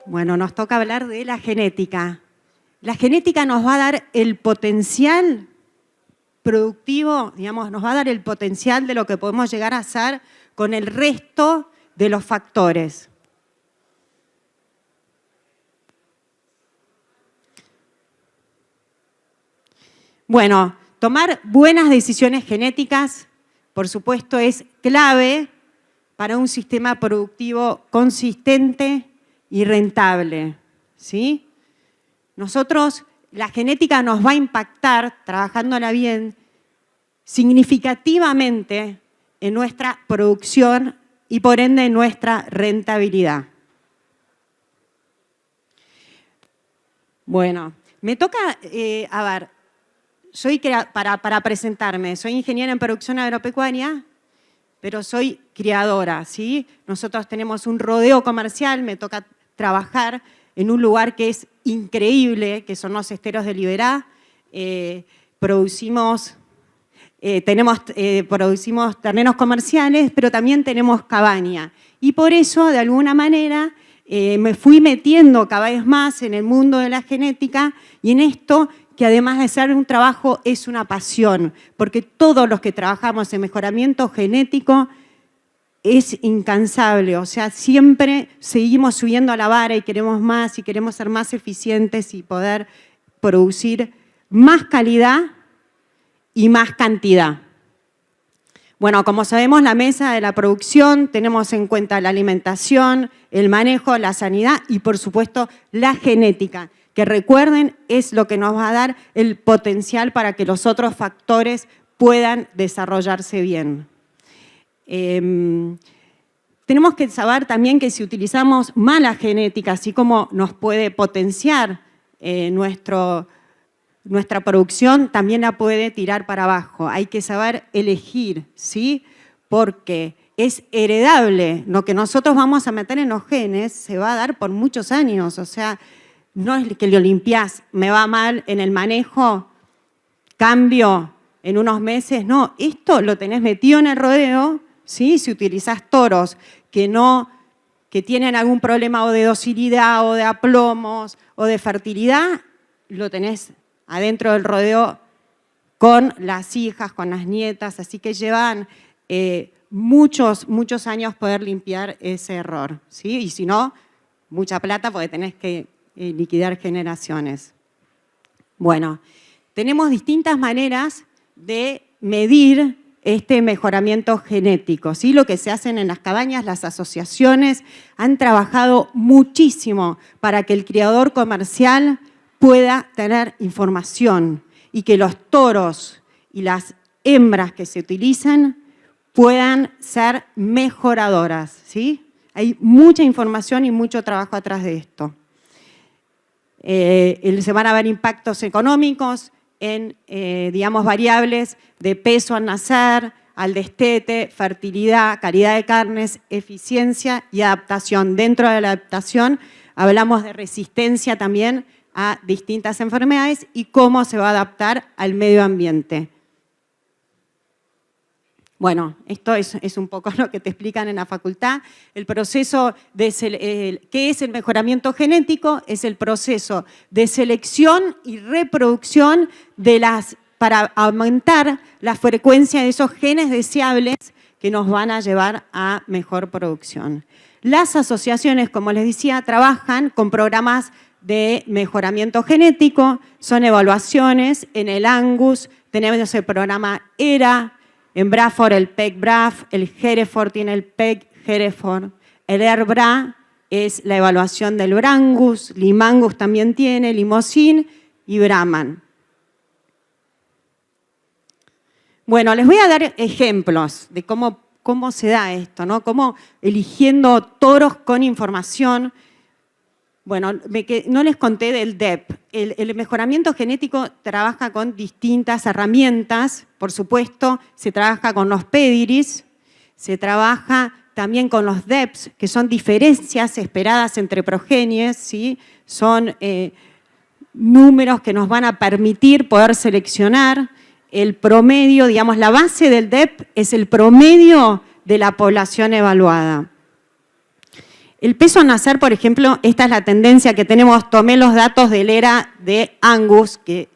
Bueno, nos toca hablar de la genética. La genética nos va a dar el potencial productivo, digamos, nos va a dar el potencial de lo que podemos llegar a hacer con el resto de los factores. Bueno, tomar buenas decisiones genéticas, por supuesto, es clave para un sistema productivo consistente y rentable, ¿sí? Nosotros, la genética nos va a impactar, trabajándola bien, significativamente en nuestra producción y por ende en nuestra rentabilidad. Bueno, me toca, para presentarme, soy ingeniera en producción agropecuaria, pero soy criadora, ¿sí? Nosotros tenemos un rodeo comercial, me toca trabajar en un lugar que es increíble, que son los esteros de Liberá. Producimos terrenos comerciales, pero también tenemos cabaña. Y por eso, de alguna manera, me fui metiendo cada vez más en el mundo de la genética y en esto que además de ser un trabajo es una pasión, porque todos los que trabajamos en mejoramiento genético es incansable, o sea, siempre seguimos subiendo a la vara y queremos más y queremos ser más eficientes y poder producir más calidad y más cantidad. Bueno, como sabemos, la mesa de la producción tenemos en cuenta la alimentación, el manejo, la sanidad y, por supuesto, la genética, que recuerden es lo que nos va a dar el potencial para que los otros factores puedan desarrollarse bien. Tenemos que saber también que si utilizamos mala genética, así como nos puede potenciar nuestra producción, también la puede tirar para abajo. Hay que saber elegir, ¿sí? Porque es heredable. Lo que nosotros vamos a meter en los genes se va a dar por muchos años. O sea, no es que lo limpiás, me va mal en el manejo, cambio en unos meses. No, esto lo tenés metido en el rodeo, ¿sí? Si utilizás toros que tienen algún problema o de docilidad o de aplomos o de fertilidad, lo tenés adentro del rodeo con las hijas, con las nietas, así que llevan muchos años poder limpiar ese error, ¿sí? Y si no, mucha plata porque tenés que liquidar generaciones. Bueno, tenemos distintas maneras de medir este mejoramiento genético, ¿sí? Lo que se hacen en las cabañas, las asociaciones han trabajado muchísimo para que el criador comercial pueda tener información y que los toros y las hembras que se utilizan puedan ser mejoradoras, ¿sí? Hay mucha información y mucho trabajo atrás de esto. Se van a ver impactos económicos en, digamos, variables de peso al nacer, al destete, fertilidad, calidad de carnes, eficiencia y adaptación. Dentro de la adaptación hablamos de resistencia también a distintas enfermedades y cómo se va a adaptar al medio ambiente. Bueno, esto es un poco lo que te explican en la facultad. El proceso ¿qué es el mejoramiento genético? Es el proceso de selección y reproducción para aumentar la frecuencia de esos genes deseables que nos van a llevar a mejor producción. Las asociaciones, como les decía, trabajan con programas de mejoramiento genético, son evaluaciones. En el Angus tenemos el programa ERA, en Braford el PEC-BRAF, el Hereford tiene el PEC-Hereford, el ERBRA es la evaluación del Brangus, Limangus también tiene, Limousin y Brahman. Bueno, les voy a dar ejemplos de cómo se da esto, ¿no? Cómo eligiendo toros con información. Bueno, no les conté del DEP. El mejoramiento genético trabaja con distintas herramientas. Por supuesto, se trabaja con los pedigrees, se trabaja también con los DEPs, que son diferencias esperadas entre progenies, ¿sí? Son números que nos van a permitir poder seleccionar el promedio, digamos, la base del DEP es el promedio de la población evaluada. El peso al nacer, por ejemplo, esta es la tendencia que tenemos. Tomé los datos del ERA de Angus, que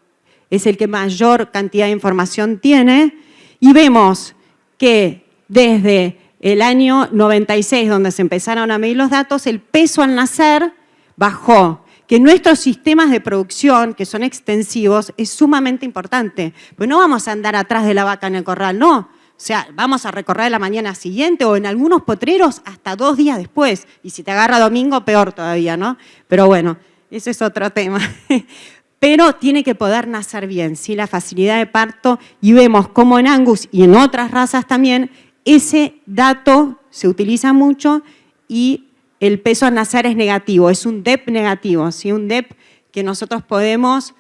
es el que mayor cantidad de información tiene, y vemos que desde el año 96, donde se empezaron a medir los datos, el peso al nacer bajó. Que nuestros sistemas de producción, que son extensivos, es sumamente importante. Pues no vamos a andar atrás de la vaca en el corral, no. O sea, vamos a recorrer la mañana siguiente o en algunos potreros hasta 2 días después. Y si te agarra domingo, peor todavía, ¿no? Pero bueno, ese es otro tema. Pero tiene que poder nacer bien, ¿sí? La facilidad de parto. Y vemos cómo en Angus y en otras razas también, ese dato se utiliza mucho y el peso al nacer es negativo, es un DEP negativo, ¿sí? Un DEP que nosotros podemos,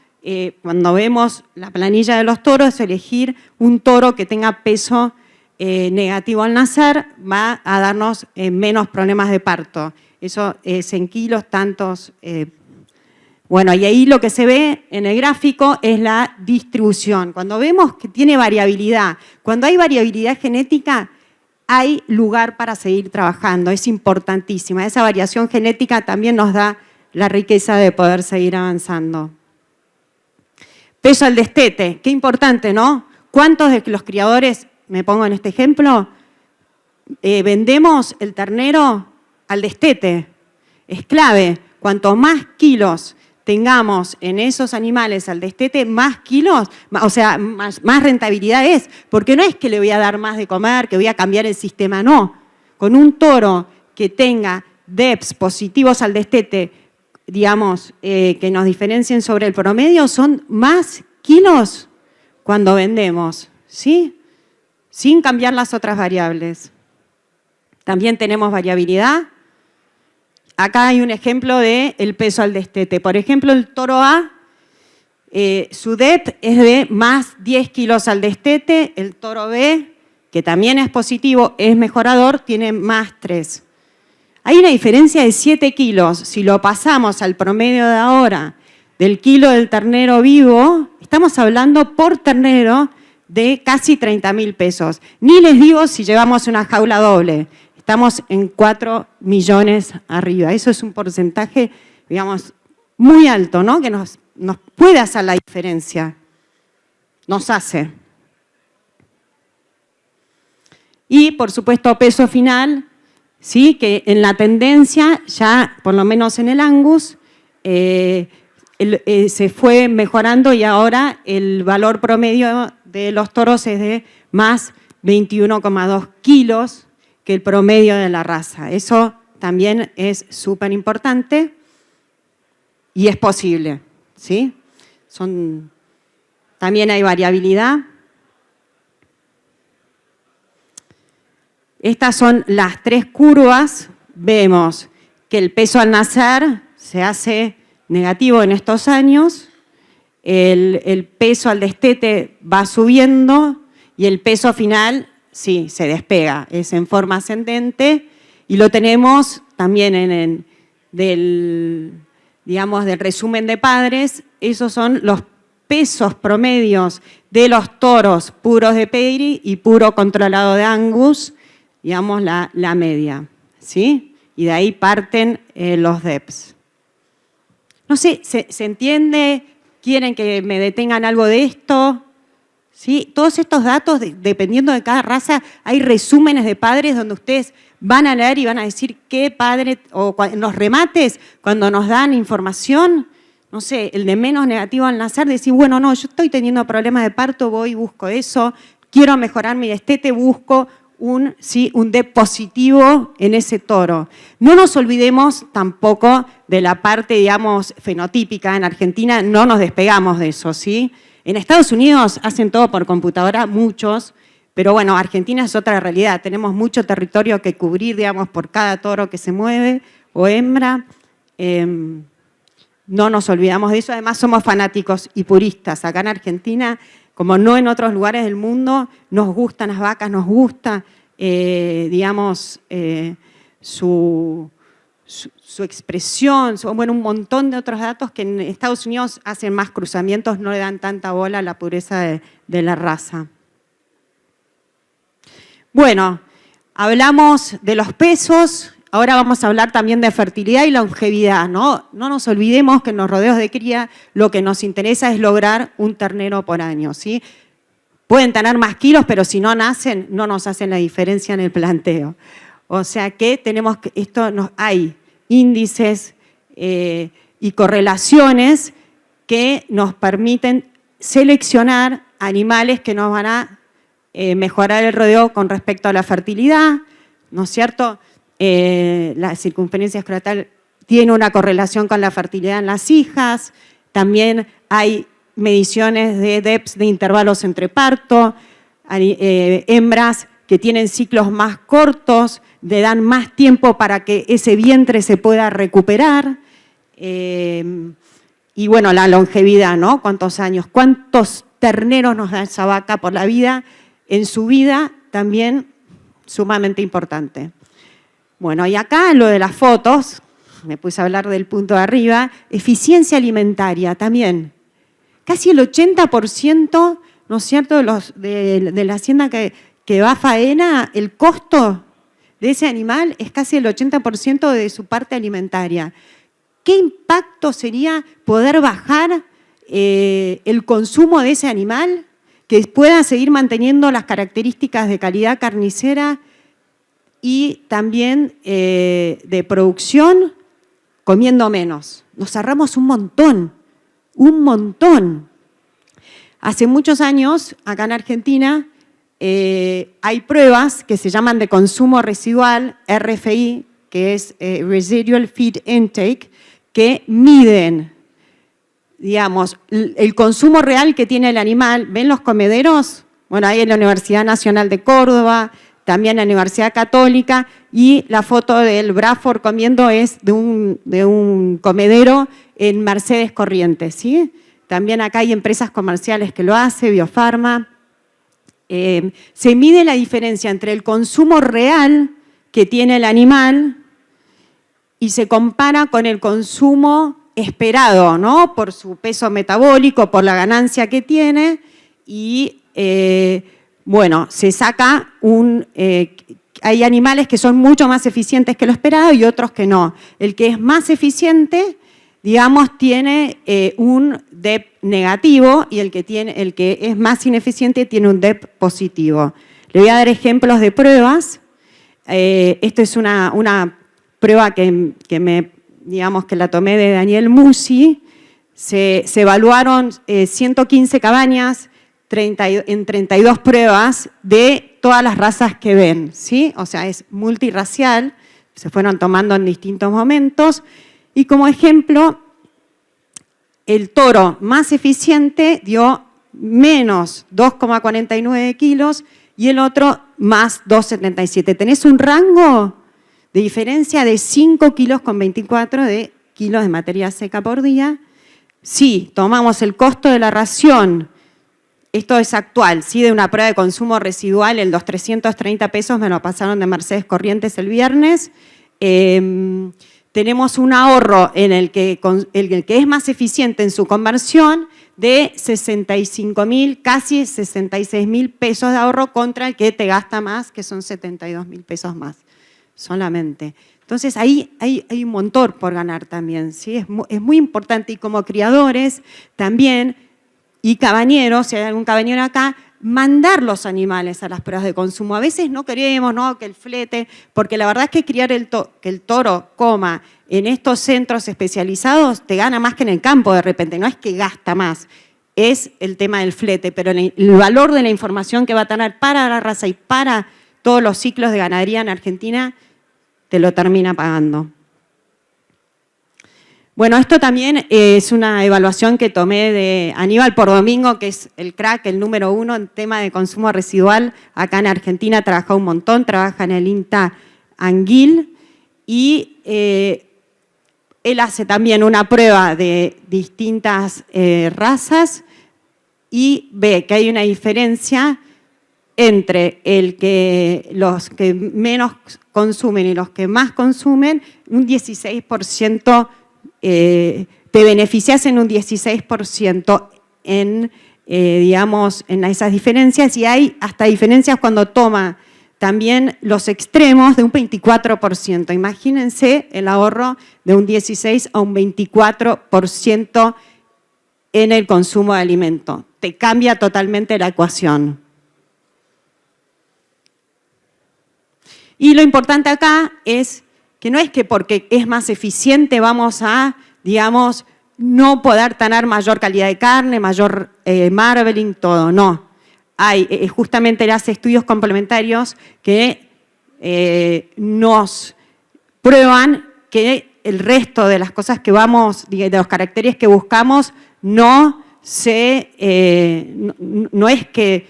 cuando vemos la planilla de los toros, elegir un toro que tenga peso negativo al nacer, va a darnos menos problemas de parto. Eso es en kilos, tantos. Bueno, y ahí lo que se ve en el gráfico es la distribución. Cuando vemos que tiene variabilidad, cuando hay variabilidad genética, hay lugar para seguir trabajando, es importantísima. Esa variación genética también nos da la riqueza de poder seguir avanzando. Peso al destete, qué importante, ¿no? ¿Cuántos de los criadores, me pongo en este ejemplo, vendemos el ternero al destete? Es clave, cuanto más kilos tengamos en esos animales al destete, más kilos, o sea, más rentabilidad es. Porque no es que le voy a dar más de comer, que voy a cambiar el sistema, no. Con un toro que tenga DEPs positivos al destete, digamos, que nos diferencien sobre el promedio, son más kilos cuando vendemos, ¿sí? Sin cambiar las otras variables. También tenemos variabilidad. Acá hay un ejemplo del peso al destete. Por ejemplo, el toro A, su DEP es de más 10 kilos al destete. El toro B, que también es positivo, es mejorador, tiene más 3. Hay una diferencia de 7 kilos. Si lo pasamos al promedio de ahora del kilo del ternero vivo, estamos hablando por ternero de casi 30.000 pesos. Ni les digo si llevamos una jaula doble. Estamos en 4 millones arriba. Eso es un porcentaje, digamos, muy alto, ¿no? Que nos puede hacer la diferencia. Nos hace. Y, por supuesto, peso final, ¿sí? Que en la tendencia, ya por lo menos en el Angus, se fue mejorando y ahora el valor promedio de los toros es de más 21,2 kilos, que el promedio de la raza. Eso también es súper importante y es posible, ¿sí? También hay variabilidad. Estas son las 3 curvas. Vemos que el peso al nacer se hace negativo en estos años, el peso al destete va subiendo y el peso final sí, se despega, es en forma ascendente y lo tenemos también del resumen de padres. Esos son los pesos promedios de los toros puros de pedigree y puro controlado de Angus, digamos la media, ¿sí? Y de ahí parten los DEPs. No sé, ¿se entiende? ¿Quieren que me detengan algo de esto? ¿Sí? Todos estos datos, dependiendo de cada raza, hay resúmenes de padres donde ustedes van a leer y van a decir qué padre, o en los remates, cuando nos dan información, no sé, el de menos negativo al nacer, decir, bueno, no, yo estoy teniendo problemas de parto, voy y busco eso, quiero mejorar mi destete, busco un DEP positivo en ese toro. No nos olvidemos tampoco de la parte, digamos, fenotípica. En Argentina no nos despegamos de eso, ¿sí? En Estados Unidos hacen todo por computadora, muchos, pero bueno, Argentina es otra realidad. Tenemos mucho territorio que cubrir, digamos, por cada toro que se mueve o hembra. No nos olvidamos de eso. Además, somos fanáticos y puristas. Acá en Argentina, como no en otros lugares del mundo, nos gustan las vacas, nos gusta, digamos, su expresión, bueno, un montón de otros datos que en Estados Unidos hacen más cruzamientos, no le dan tanta bola a la pureza de la raza. Bueno, hablamos de los pesos, ahora vamos a hablar también de fertilidad y longevidad, ¿no? No nos olvidemos que en los rodeos de cría lo que nos interesa es lograr un ternero por año, ¿sí? Pueden tener más kilos, pero si no nacen, no nos hacen la diferencia en el planteo. O sea que tenemos que, hay índices y correlaciones que nos permiten seleccionar animales que nos van a mejorar el rodeo con respecto a la fertilidad, ¿no es cierto? La circunferencia escrotal tiene una correlación con la fertilidad en las hijas, también hay mediciones de DEPs de intervalos entre parto, hembras que tienen ciclos más cortos, le dan más tiempo para que ese vientre se pueda recuperar. Y bueno, la longevidad, ¿no? ¿Cuántos años? ¿Cuántos terneros nos da esa vaca por la vida? En su vida también sumamente importante. Bueno, y acá lo de las fotos, me puse a hablar del punto de arriba, eficiencia alimentaria también. Casi el 80%, ¿no es cierto?, de la hacienda que va a faena, el costo de ese animal es casi el 80% de su parte alimentaria. ¿Qué impacto sería poder bajar el consumo de ese animal, que pueda seguir manteniendo las características de calidad carnicera y también de producción, comiendo menos? Nos ahorramos un montón, un montón. Hace muchos años, acá en Argentina, hay pruebas que se llaman de consumo residual, RFI, que es Residual Feed Intake, que miden, digamos, el consumo real que tiene el animal. ¿Ven los comederos? Bueno, ahí en la Universidad Nacional de Córdoba, también en la Universidad Católica, y la foto del Bradford comiendo es de un comedero en Mercedes Corrientes, ¿sí? También acá hay empresas comerciales que lo hacen, Biofarma. Se mide la diferencia entre el consumo real que tiene el animal y se compara con el consumo esperado, ¿no? Por su peso metabólico, por la ganancia que tiene, y bueno, se saca hay animales que son mucho más eficientes que lo esperado y otros que no. El que es más eficiente, digamos, tiene un DEP negativo, y el que es más ineficiente tiene un DEP positivo. Le voy a dar ejemplos de pruebas. Esto es una prueba digamos que la tomé de Daniel Musi. Se evaluaron 115 cabañas en 32 pruebas de todas las razas que ven, ¿sí? O sea, es multirracial, se fueron tomando en distintos momentos. Y como ejemplo, el toro más eficiente dio menos 2,49 kilos y el otro más 2,77. Tenés un rango de diferencia de 5 kilos con 24 de kilos de materia seca por día. Si tomamos el costo de la ración, esto es actual, ¿sí? De una prueba de consumo residual, los 330 pesos me lo pasaron de Mercedes Corrientes el viernes. Tenemos un ahorro en el que es más eficiente en su conversión de 65.000, casi 66.000 pesos de ahorro contra el que te gasta más, que son 72.000 pesos más solamente. Entonces ahí hay un montón por ganar también, ¿sí? Es muy importante, y como criadores también, y cabañeros, si hay algún cabañero acá, mandar los animales a las pruebas de consumo. A veces no queremos, ¿no?, que el flete, porque la verdad es que criar que el toro coma en estos centros especializados te gana más que en el campo de repente, no es que gasta más, es el tema del flete, pero el valor de la información que va a tener para la raza y para todos los ciclos de ganadería en Argentina te lo termina pagando. Bueno, esto también es una evaluación que tomé de Aníbal Pordomingo, que es el crack, el número 1 en tema de consumo residual. Acá en Argentina trabaja un montón, trabaja en el INTA Anguil, y él hace también una prueba de distintas razas y ve que hay una diferencia entre los que menos consumen y los que más consumen, un 16%. Te beneficias en un 16% digamos, en esas diferencias, y hay hasta diferencias cuando toma también los extremos de un 24%. Imagínense el ahorro de un 16 a un 24% en el consumo de alimento. Te cambia totalmente la ecuación. Y lo importante acá es que no es que porque es más eficiente vamos a, digamos, no poder tener mayor calidad de carne, mayor marbling, todo, no. Hay justamente los estudios complementarios que nos prueban que el resto de las cosas que vamos, de los caracteres que buscamos, no es que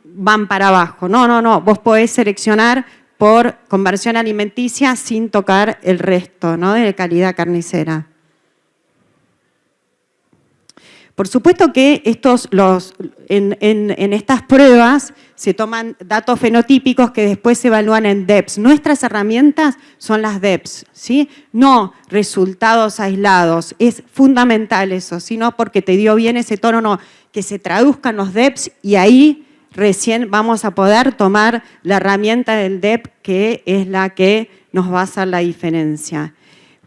van para abajo. No. Vos podés seleccionar por conversión alimenticia sin tocar el resto, ¿no?, de calidad carnicera. Por supuesto que en estas pruebas se toman datos fenotípicos que después se evalúan en DEPS. Nuestras herramientas son las DEPS, ¿sí? No resultados aislados. Es fundamental eso, sino porque te dio bien ese tono, no, que se traduzcan los DEPS y ahí recién vamos a poder tomar la herramienta del DEP, que es la que nos va a hacer la diferencia.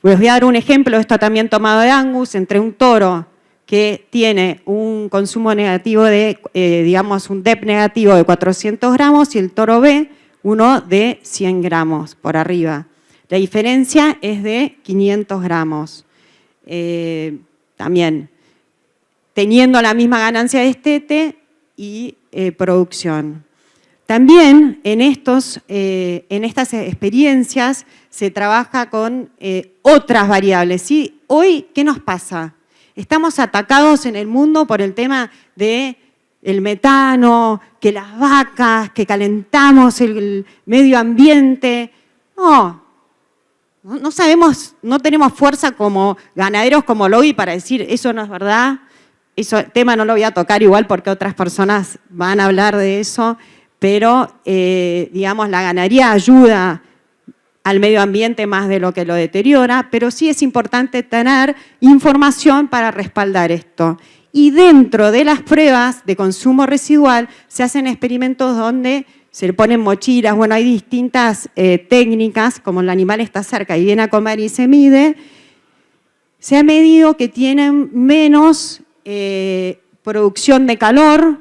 Les voy a dar un ejemplo, esto también tomado de Angus, entre un toro que tiene un consumo negativo de, digamos, un DEP negativo de 400 gramos y el toro B, uno de 100 gramos por arriba. La diferencia es de 500 gramos. También, teniendo la misma ganancia de destete y producción. También en estas experiencias se trabaja con otras variables, ¿sí? Hoy, ¿qué nos pasa? Estamos atacados en el mundo por el tema del metano, que las vacas, que calentamos el medio ambiente. No sabemos, no tenemos fuerza como ganaderos como lobby para decir eso no es verdad. Ese tema no lo voy a tocar igual porque otras personas van a hablar de eso, pero digamos la ganadería ayuda al medio ambiente más de lo que lo deteriora, pero sí es importante tener información para respaldar esto. Y dentro de las pruebas de consumo residual se hacen experimentos donde se le ponen mochilas, bueno, hay distintas técnicas, como el animal está cerca y viene a comer y se mide, se ha medido que tienen menos producción de calor,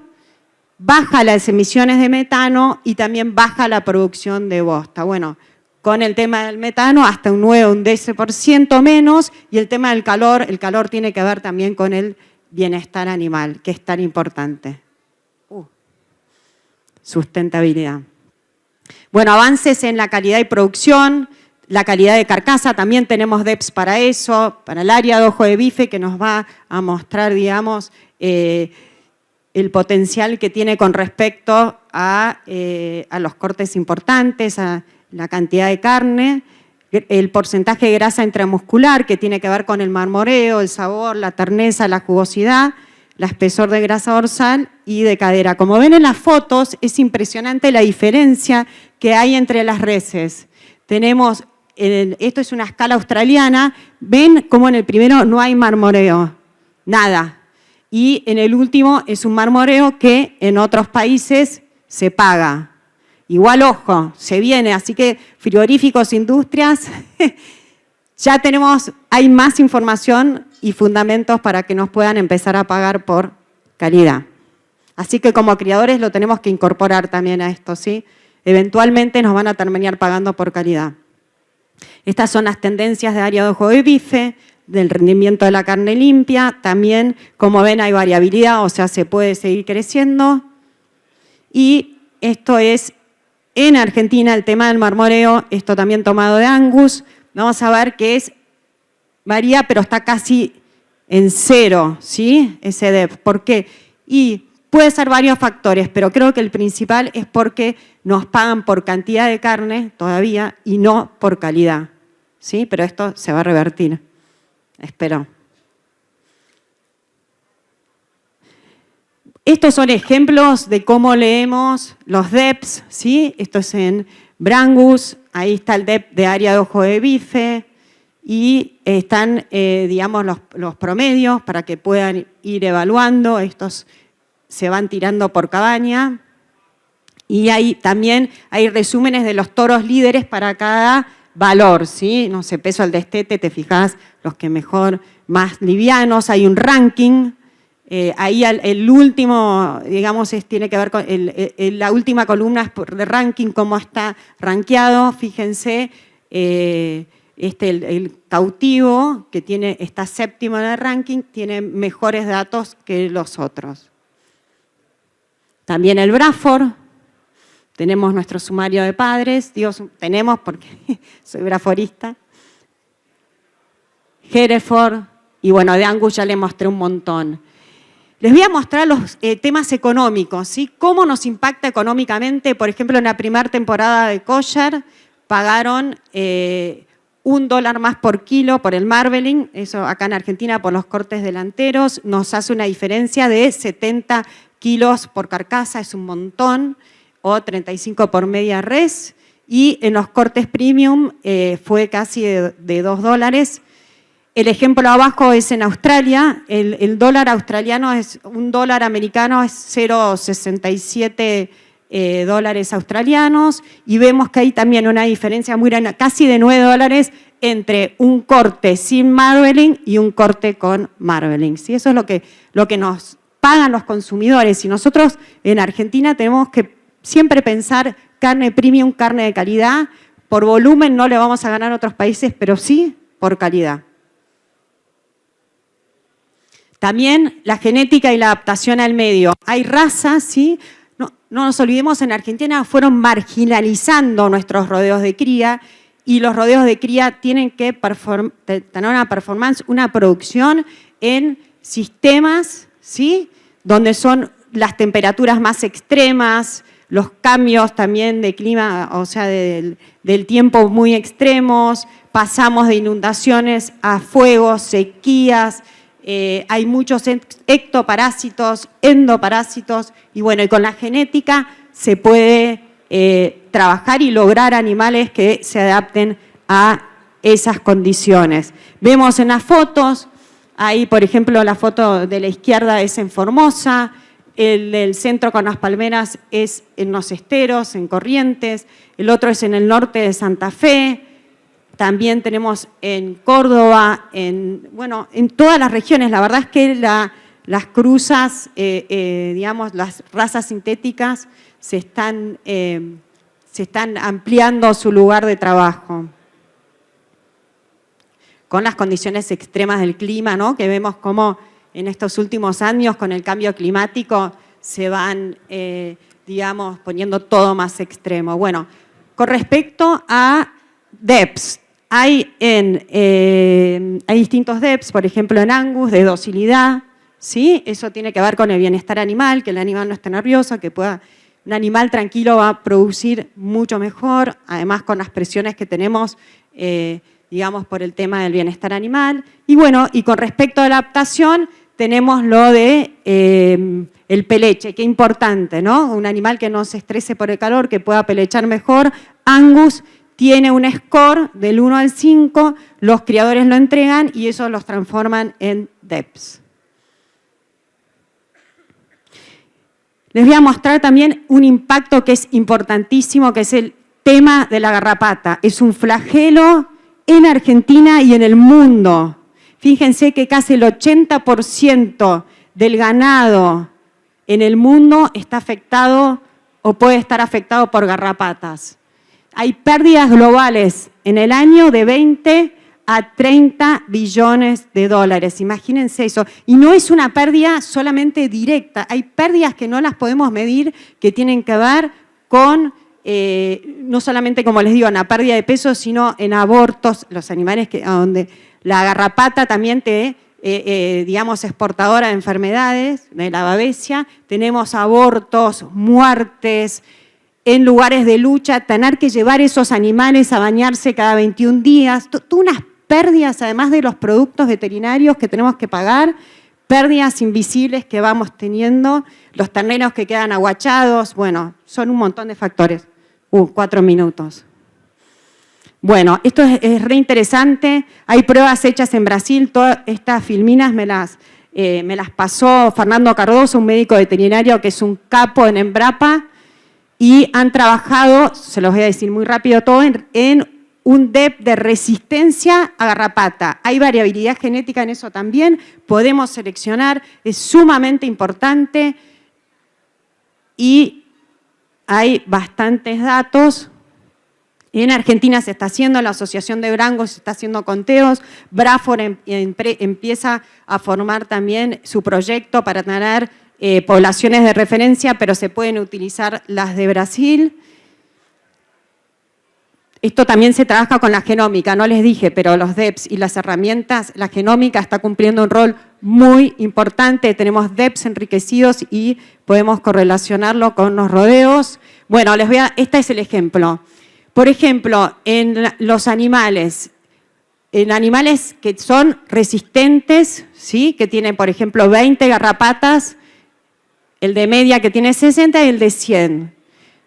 baja las emisiones de metano y también baja la producción de bosta. Bueno, con el tema del metano hasta un 9, un 10% menos, y el tema del calor, el calor tiene que ver también con el bienestar animal, que es tan importante. Sustentabilidad. Bueno, avances en la calidad y producción, la calidad de carcasa, también tenemos DEPS para eso, para el área de ojo de bife, que nos va a mostrar, digamos, el potencial que tiene con respecto a los cortes importantes, a la cantidad de carne, el porcentaje de grasa intramuscular, que tiene que ver con el marmoreo, el sabor, la terneza, la jugosidad, la espesor de grasa dorsal y de cadera. Como ven en las fotos, es impresionante la diferencia que hay entre las reses. Tenemos, esto es una escala australiana, ven cómo en el primero no hay marmoreo, nada. Y en el último es un marmoreo que en otros países se paga. Igual, ojo, se viene, así que frigoríficos, industrias, ya hay más información y fundamentos para que nos puedan empezar a pagar por calidad. Así que como criadores lo tenemos que incorporar también a esto, ¿sí? Eventualmente nos van a terminar pagando por calidad. Estas son las tendencias de área de ojo de bife, del rendimiento de la carne limpia. También, como ven, hay variabilidad, o sea, se puede seguir creciendo. Y esto es en Argentina el tema del marmoreo, esto también tomado de Angus. Vamos a ver que varía, pero está casi en cero, ¿sí? Ese DEP. ¿Por qué? Y puede ser varios factores, pero creo que el principal es porque nos pagan por cantidad de carne todavía y no por calidad, ¿sí? Pero esto se va a revertir, espero. Estos son ejemplos de cómo leemos los DEPs, ¿sí? Esto es en Brangus, ahí está el DEP de área de ojo de bife y están, digamos, los promedios para que puedan ir evaluando. Estos se van tirando por cabaña Y también hay resúmenes de los toros líderes para cada valor, ¿sí? No sé, peso al destete, te fijas, los que mejor, más livianos, hay un ranking. Ahí el último, digamos, tiene que ver con la última columna de ranking, cómo está rankeado, fíjense, el cautivo, que está séptimo en el ranking, tiene mejores datos que los otros. También el Braford, tenemos nuestro sumario de padres, digo, tenemos porque soy braforista. Hereford, y bueno, de Angus ya le mostré un montón. Les voy a mostrar los temas económicos, ¿sí? Cómo nos impacta económicamente. Por ejemplo, en la primera temporada de Kosher pagaron $1 más por kilo por el marbling. Eso acá en Argentina por los cortes delanteros nos hace una diferencia de 70 kilos por carcasa, es un montón, o 35 por media res. Y en los cortes premium fue casi de $2. El ejemplo abajo es en Australia, el dólar australiano un dólar americano es 0,67 dólares australianos y vemos que hay también una diferencia muy grande, casi de $9 entre un corte sin marbling y un corte con marbling. ¿Sí? Eso es lo que nos pagan los consumidores y nosotros en Argentina tenemos que siempre pensar carne premium, carne de calidad. Por volumen no le vamos a ganar a otros países, pero sí por calidad. También la genética y la adaptación al medio. Hay razas, ¿sí? No nos olvidemos, en Argentina fueron marginalizando nuestros rodeos de cría y los rodeos de cría tienen que tener una performance, una producción en sistemas, ¿sí? Donde son las temperaturas más extremas, los cambios también de clima, o sea, del tiempo muy extremos, pasamos de inundaciones a fuegos, sequías. Hay muchos ectoparásitos, endoparásitos, y bueno, y con la genética se puede trabajar y lograr animales que se adapten a esas condiciones. Vemos en las fotos, ahí por ejemplo la foto de la izquierda es en Formosa, el del centro con las palmeras es en Los Esteros, en Corrientes, el otro es en el norte de Santa Fe. También tenemos en Córdoba, en todas las regiones. La verdad es que las cruzas, digamos, las razas sintéticas se están ampliando su lugar de trabajo. Con las condiciones extremas del clima, ¿no? Que vemos cómo en estos últimos años con el cambio climático se van, digamos, poniendo todo más extremo. Bueno, con respecto a DEPs, hay distintos DEPs, por ejemplo en Angus, de docilidad, ¿sí? Eso tiene que ver con el bienestar animal, que el animal no esté nervioso, un animal tranquilo va a producir mucho mejor, además con las presiones que tenemos, digamos, por el tema del bienestar animal. Y bueno, y con respecto a la adaptación, tenemos lo de el peleche, qué importante, ¿no? Un animal que no se estrese por el calor, que pueda pelechar mejor. Angus tiene un score del 1 al 5, los criadores lo entregan y eso los transforman en DEPs. Les voy a mostrar también un impacto que es importantísimo, que es el tema de la garrapata. Es un flagelo en Argentina y en el mundo. Fíjense que casi el 80% del ganado en el mundo está afectado o puede estar afectado por garrapatas. Hay pérdidas globales en el año de 20 a 30 billones de dólares. Imagínense eso. Y no es una pérdida solamente directa. Hay pérdidas que no las podemos medir, que tienen que ver con, no solamente, como les digo, en la pérdida de peso, sino en abortos, los animales donde la garrapata también digamos, es portadora de enfermedades, de la babesia. Tenemos abortos, muertes, en lugares de lucha, tener que llevar esos animales a bañarse cada 21 días, unas pérdidas además de los productos veterinarios que tenemos que pagar, pérdidas invisibles que vamos teniendo, los terneros que quedan aguachados, bueno, son un montón de factores. 4 minutos. Bueno, esto es re interesante, hay pruebas hechas en Brasil, todas estas filminas me las pasó Fernando Cardoso, un médico veterinario que es un capo en Embrapa. y han trabajado, se los voy a decir muy rápido todo, en un DEP de resistencia a garrapata. Hay variabilidad genética en eso también, podemos seleccionar, es sumamente importante y hay bastantes datos. En Argentina se está haciendo, la Asociación de Brangos se está haciendo conteos, Brafor empieza a formar también su proyecto para tener poblaciones de referencia, pero se pueden utilizar las de Brasil. Esto también se trabaja con la genómica, no les dije, pero los DEPs y las herramientas, la genómica está cumpliendo un rol muy importante. Tenemos DEPs enriquecidos y podemos correlacionarlo con los rodeos. Bueno, este es el ejemplo. Por ejemplo, en los animales, en animales que son resistentes, ¿sí? Que tienen, por ejemplo, 20 garrapatas, el de media que tiene 60 y el de 100.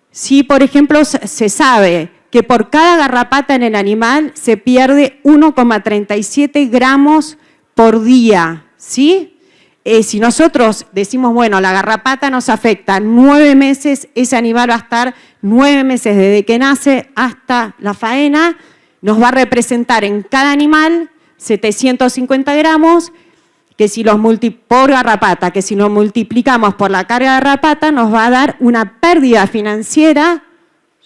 Si, por ejemplo, se sabe que por cada garrapata en el animal se pierde 1,37 gramos por día, ¿sí? Si nosotros decimos, bueno, la garrapata nos afecta 9 meses, ese animal va a estar 9 meses desde que nace hasta la faena, nos va a representar en cada animal 750 gramos, que si los por garrapata, que si lo multiplicamos por la carga de garrapata, nos va a dar una pérdida financiera.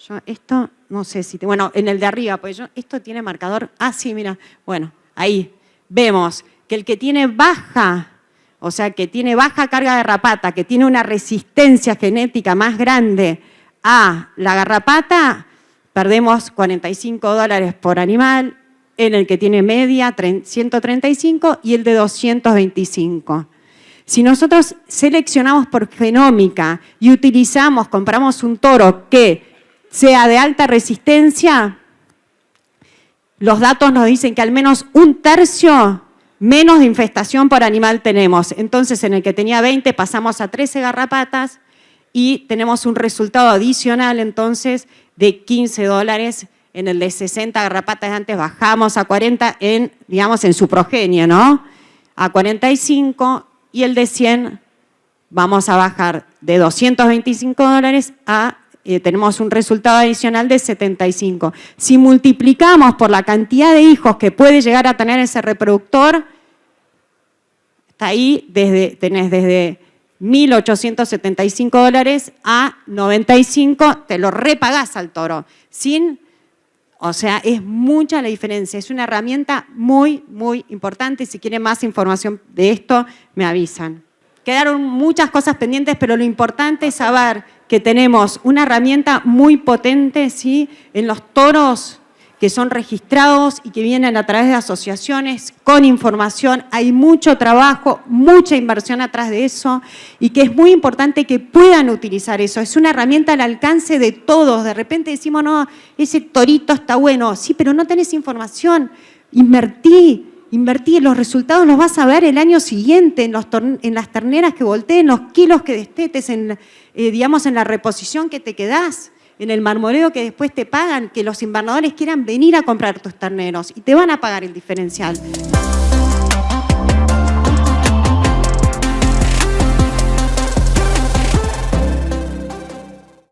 Yo esto, no sé si, bueno, en el de arriba, pues esto tiene marcador, sí, mira, bueno, ahí vemos que el que tiene baja, o sea, que tiene baja carga de garrapata, que tiene una resistencia genética más grande a la garrapata, perdemos $45 por animal, en el que tiene media 135 y el de 225. Si nosotros seleccionamos por genómica y utilizamos, compramos un toro que sea de alta resistencia, los datos nos dicen que al menos 1/3 menos de infestación por animal tenemos. Entonces, en el que tenía 20 pasamos a 13 garrapatas y tenemos un resultado adicional entonces de $15. En el de 60 garrapatas de antes bajamos a 40 digamos, en su progenie, ¿no? A 45 y el de 100 vamos a bajar de $225 a, tenemos un resultado adicional de 75. Si multiplicamos por la cantidad de hijos que puede llegar a tener ese reproductor, está ahí, tenés desde $1.875 a 95, te lo repagás al toro, o sea, es mucha la diferencia, es una herramienta muy, muy importante. Si quieren más información de esto, me avisan. Quedaron muchas cosas pendientes, pero lo importante es saber que tenemos una herramienta muy potente, ¿sí? En los toros que son registrados y que vienen a través de asociaciones con información. Hay mucho trabajo, mucha inversión atrás de eso y que es muy importante que puedan utilizar eso. Es una herramienta al alcance de todos. De repente decimos, no, ese torito está bueno. Sí, pero no tenés información. Invertí, los resultados los vas a ver el año siguiente en las terneras que volteen, los kilos que destetes, digamos, en la reposición que te quedás, en el marmoleo que después te pagan, que los invernadores quieran venir a comprar tus terneros y te van a pagar el diferencial.